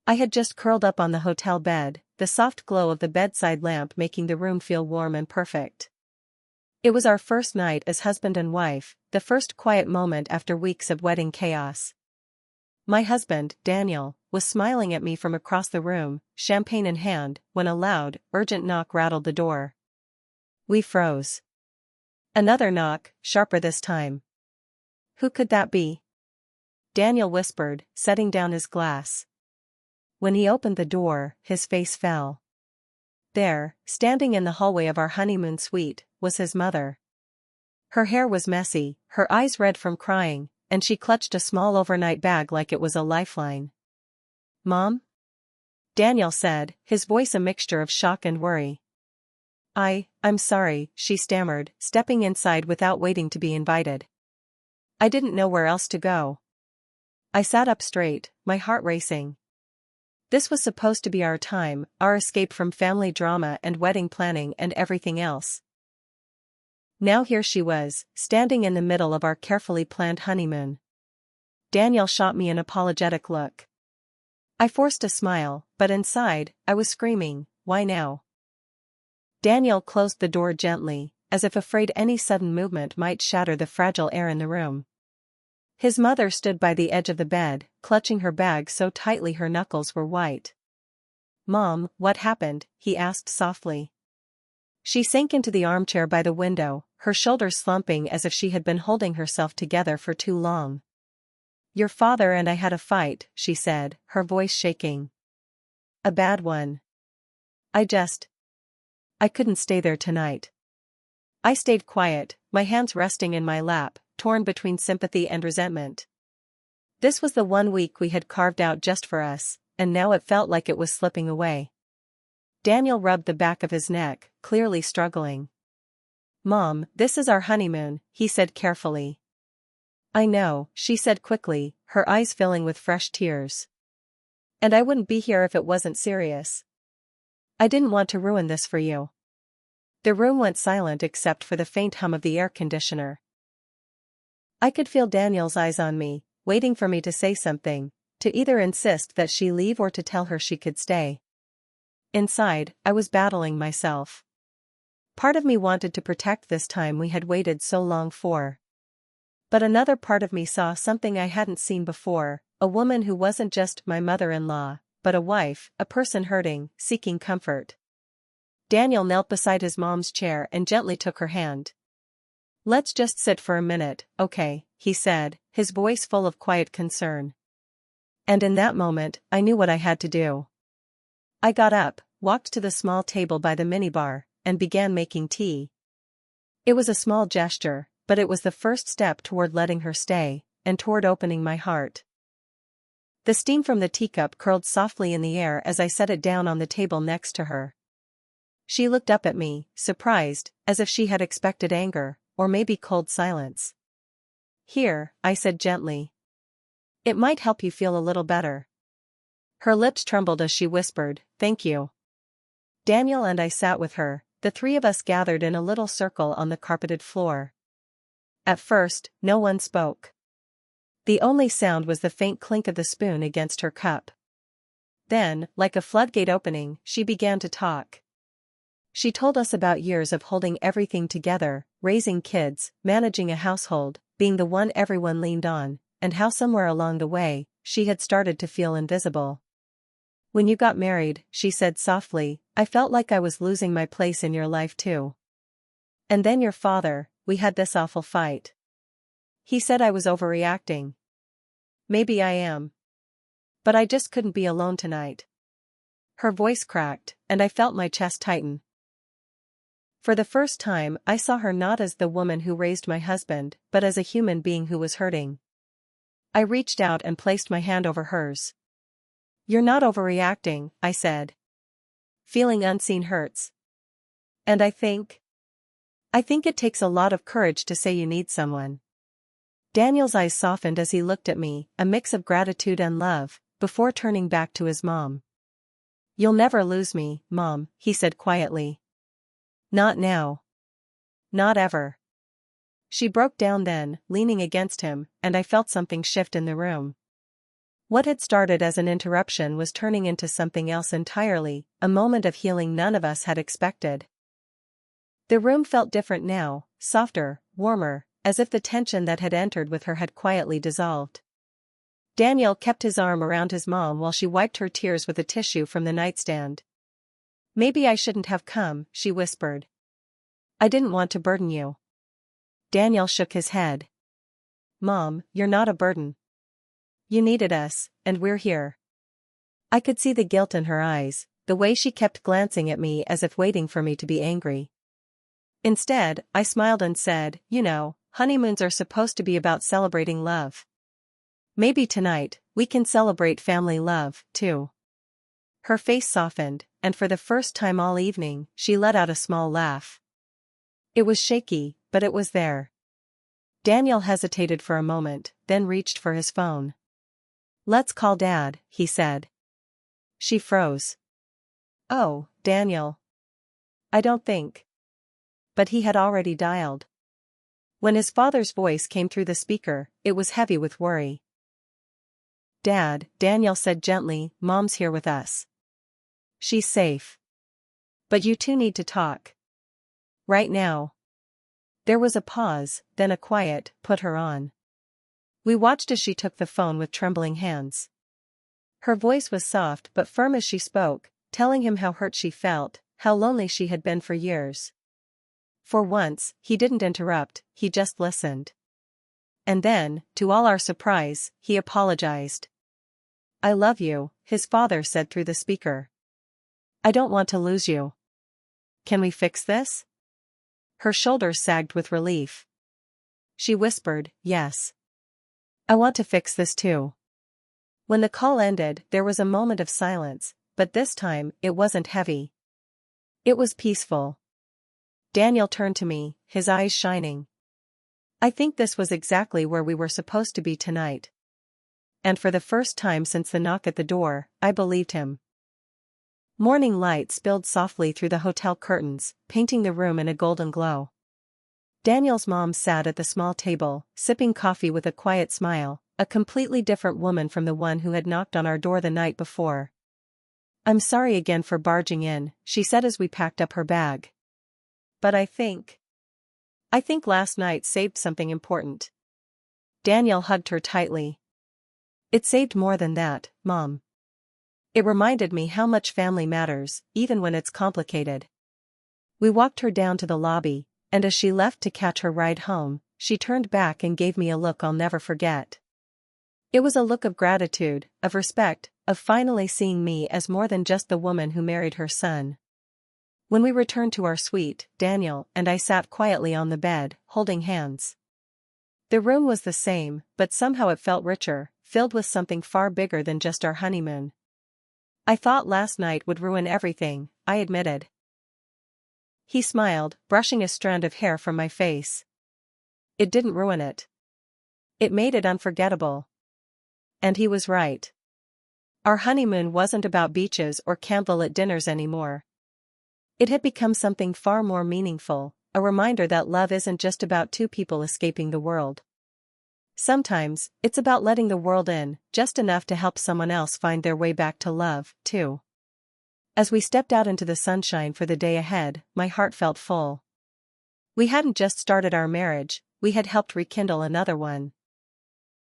I had just curled up on the hotel bed, the soft glow of the bedside lamp making the room feel warm and perfect. It was our first night as husband and wife, the first quiet moment after weeks of wedding chaos. My husband, Daniel, was smiling at me from across the room, champagne in hand, when a loud, urgent knock rattled the door. We froze. Another knock, sharper this time. Who could that be? Daniel whispered, setting down his glass. When he opened the door, his face fell. There, standing in the hallway of our honeymoon suite, was his mother. Her hair was messy, her eyes red from crying, and she clutched a small overnight bag like it was a lifeline. "Mom?" Daniel said, his voice a mixture of shock and worry. I'm sorry," she stammered, stepping inside without waiting to be invited. "I didn't know where else to go." I sat up straight, my heart racing. This was supposed to be our time, our escape from family drama and wedding planning and everything else. Now here she was, standing in the middle of our carefully planned honeymoon. Daniel shot me an apologetic look. I forced a smile, but inside, I was screaming, "Why now?" Daniel closed the door gently, as if afraid any sudden movement might shatter the fragile air in the room. His mother stood by the edge of the bed, clutching her bag so tightly her knuckles were white. "Mom, what happened?" he asked softly. She sank into the armchair by the window, her shoulders slumping as if she had been holding herself together for too long. "Your father and I had a fight," she said, her voice shaking. "A bad one. I couldn't stay there tonight." I stayed quiet, my hands resting in my lap, torn between sympathy and resentment. This was the 1 week we had carved out just for us, and now it felt like it was slipping away. Daniel rubbed the back of his neck, clearly struggling. "Mom, this is our honeymoon," he said carefully. "I know," she said quickly, her eyes filling with fresh tears. "And I wouldn't be here if it wasn't serious. I didn't want to ruin this for you." The room went silent except for the faint hum of the air conditioner. I could feel Daniel's eyes on me, waiting for me to say something, to either insist that she leave or to tell her she could stay. Inside, I was battling myself. Part of me wanted to protect this time we had waited so long for. But another part of me saw something I hadn't seen before, a woman who wasn't just my mother-in-law, but a wife, a person hurting, seeking comfort. Daniel knelt beside his mom's chair and gently took her hand. "Let's just sit for a minute, okay?" he said, his voice full of quiet concern. And in that moment, I knew what I had to do. I got up, walked to the small table by the minibar, and began making tea. It was a small gesture, but it was the first step toward letting her stay, and toward opening my heart. The steam from the teacup curled softly in the air as I set it down on the table next to her. She looked up at me, surprised, as if she had expected anger, or maybe cold silence. "Here," I said gently. "It might help you feel a little better." Her lips trembled as she whispered, "Thank you." Daniel and I sat with her, the three of us gathered in a little circle on the carpeted floor. At first, no one spoke. The only sound was the faint clink of the spoon against her cup. Then, like a floodgate opening, she began to talk. She told us about years of holding everything together, raising kids, managing a household, being the one everyone leaned on, and how somewhere along the way, she had started to feel invisible. "When you got married," she said softly, "I felt like I was losing my place in your life too. And then your father, we had this awful fight. He said I was overreacting. Maybe I am. But I just couldn't be alone tonight." Her voice cracked, and I felt my chest tighten. For the first time, I saw her not as the woman who raised my husband, but as a human being who was hurting. I reached out and placed my hand over hers. "You're not overreacting," I said. "Feeling unseen hurts. And I think it takes a lot of courage to say you need someone." Daniel's eyes softened as he looked at me, a mix of gratitude and love, before turning back to his mom. "You'll never lose me, Mom," he said quietly. "Not now. Not ever." She broke down then, leaning against him, and I felt something shift in the room. What had started as an interruption was turning into something else entirely, a moment of healing none of us had expected. The room felt different now, softer, warmer, as if the tension that had entered with her had quietly dissolved. Daniel kept his arm around his mom while she wiped her tears with a tissue from the nightstand. "Maybe I shouldn't have come," she whispered. "I didn't want to burden you." Daniel shook his head. "Mom, you're not a burden. You needed us, and we're here." I could see the guilt in her eyes, the way she kept glancing at me as if waiting for me to be angry. Instead, I smiled and said, "You know, honeymoons are supposed to be about celebrating love. Maybe tonight, we can celebrate family love, too." Her face softened, and for the first time all evening, she let out a small laugh. It was shaky, but it was there. Daniel hesitated for a moment, then reached for his phone. "Let's call Dad," he said. She froze. "Oh, Daniel. I don't think." But he had already dialed. When his father's voice came through the speaker, it was heavy with worry. "Dad," Daniel said gently, "Mom's here with us. She's safe. But you two need to talk. Right now." There was a pause, then a quiet, "Put her on." We watched as she took the phone with trembling hands. Her voice was soft but firm as she spoke, telling him how hurt she felt, how lonely she had been for years. For once, he didn't interrupt, he just listened. And then, to all our surprise, he apologized. "I love you," his father said through the speaker. "I don't want to lose you. Can we fix this?" Her shoulders sagged with relief. She whispered, "Yes. I want to fix this too." When the call ended, there was a moment of silence, but this time, it wasn't heavy. It was peaceful. Daniel turned to me, his eyes shining. "I think this was exactly where we were supposed to be tonight." And for the first time since the knock at the door, I believed him. Morning light spilled softly through the hotel curtains, painting the room in a golden glow. Daniel's mom sat at the small table, sipping coffee with a quiet smile, a completely different woman from the one who had knocked on our door the night before. "I'm sorry again for barging in," she said as we packed up her bag. "But I think last night saved something important." Daniel hugged her tightly. "It saved more than that, Mom. It reminded me how much family matters, even when it's complicated." We walked her down to the lobby, and as she left to catch her ride home, she turned back and gave me a look I'll never forget. It was a look of gratitude, of respect, of finally seeing me as more than just the woman who married her son. When we returned to our suite, Daniel and I sat quietly on the bed, holding hands. The room was the same, but somehow it felt richer, filled with something far bigger than just our honeymoon. "I thought last night would ruin everything," I admitted. He smiled, brushing a strand of hair from my face. "It didn't ruin it. It made it unforgettable." And he was right. Our honeymoon wasn't about beaches or candlelit dinners anymore. It had become something far more meaningful, a reminder that love isn't just about two people escaping the world. Sometimes, it's about letting the world in, just enough to help someone else find their way back to love, too. As we stepped out into the sunshine for the day ahead, my heart felt full. We hadn't just started our marriage, we had helped rekindle another one.